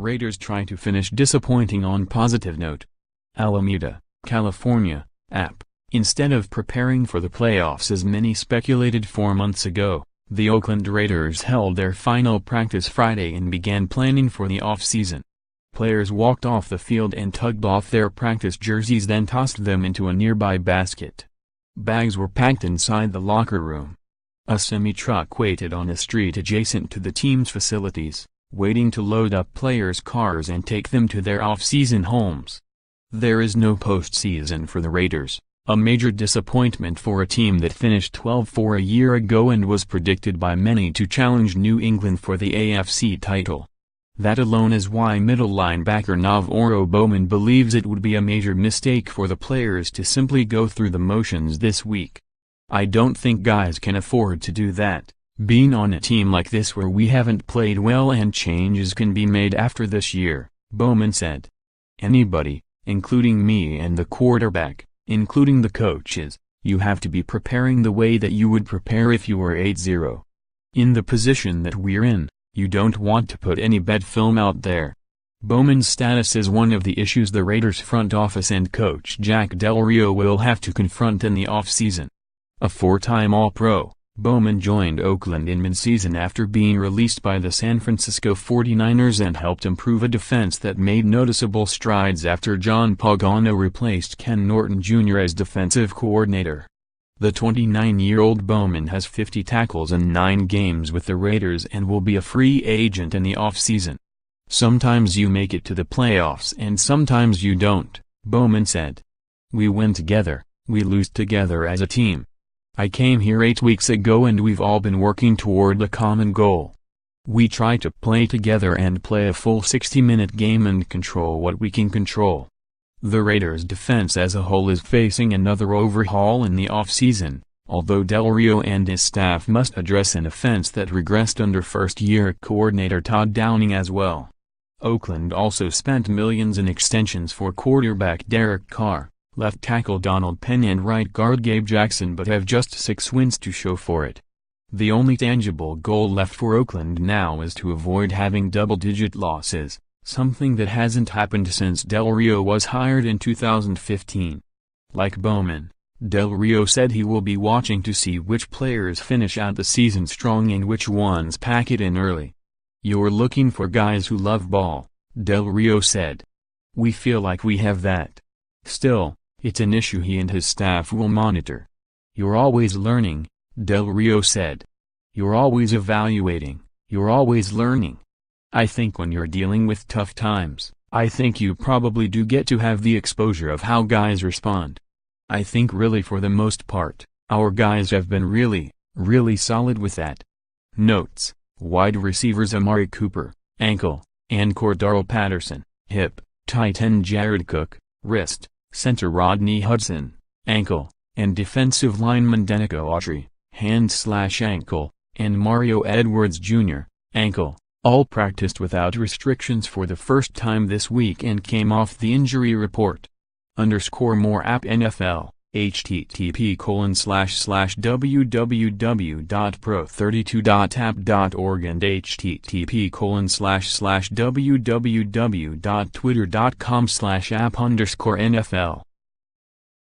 Raiders try to finish disappointing on positive note. Alameda, California, App. Instead of preparing for the playoffs as many speculated 4 months ago, the Oakland Raiders held their final practice Friday and began planning for the offseason. Players walked off the field and tugged off their practice jerseys, then tossed them into a nearby basket. Bags were packed inside the locker room. A semi-truck waited on a street adjacent to the team's facilities, waiting to load up players' cars and take them to their off-season homes. There is no postseason for the Raiders, a major disappointment for a team that finished 12-4 a year ago and was predicted by many to challenge New England for the AFC title. That alone is why middle linebacker NaVorro Bowman believes it would be a major mistake for the players to simply go through the motions this week. "I don't think guys can afford to do that, being on a team like this where we haven't played well and changes can be made after this year," Bowman said. "Anybody, including me and the quarterback, including the coaches, you have to be preparing the way that you would prepare if you were 8-0. In the position that we're in, you don't want to put any bad film out there." Bowman's status is one of the issues the Raiders front office and coach Jack Del Rio will have to confront in the offseason. A four-time All-Pro, Bowman joined Oakland in midseason after being released by the San Francisco 49ers and helped improve a defense that made noticeable strides after John Pagano replaced Ken Norton Jr. as defensive coordinator. The 29-year-old Bowman has 50 tackles in 9 games with the Raiders and will be a free agent in the offseason. "Sometimes you make it to the playoffs and sometimes you don't," Bowman said. "We win together, we lose together as a team. I came here 8 weeks ago and we've all been working toward a common goal. We try to play together and play a full 60-minute game and control what we can control." The Raiders' defense as a whole is facing another overhaul in the offseason, although Del Rio and his staff must address an offense that regressed under first-year coordinator Todd Downing as well. Oakland also spent millions in extensions for quarterback Derek Carr, left tackle Donald Penn and right guard Gabe Jackson, but have just 6 wins to show for it. The only tangible goal left for Oakland now is to avoid having double-digit losses, something that hasn't happened since Del Rio was hired in 2015. Like Bowman, Del Rio said he will be watching to see which players finish out the season strong and which ones pack it in early. "You're looking for guys who love ball," Del Rio said. "We feel like we have that. Still, it's an issue he and his staff will monitor." "You're always learning," Del Rio said. "You're always evaluating, you're always learning. I think when you're dealing with tough times, I think you probably do get to have the exposure of how guys respond. I think really for the most part, our guys have been really solid with that." Notes: wide receivers Amari Cooper, ankle, and Cordaro Patterson, hip; tight end Jared Cook, wrist; center Rodney Hudson, ankle; and defensive lineman Denico Autry, hand/ankle, and Mario Edwards Jr., ankle. All practiced without restrictions for the first time this week and came off the injury report. _more app NFL, http://www.pro32.app.org and http://www.twitter.com/app_NFL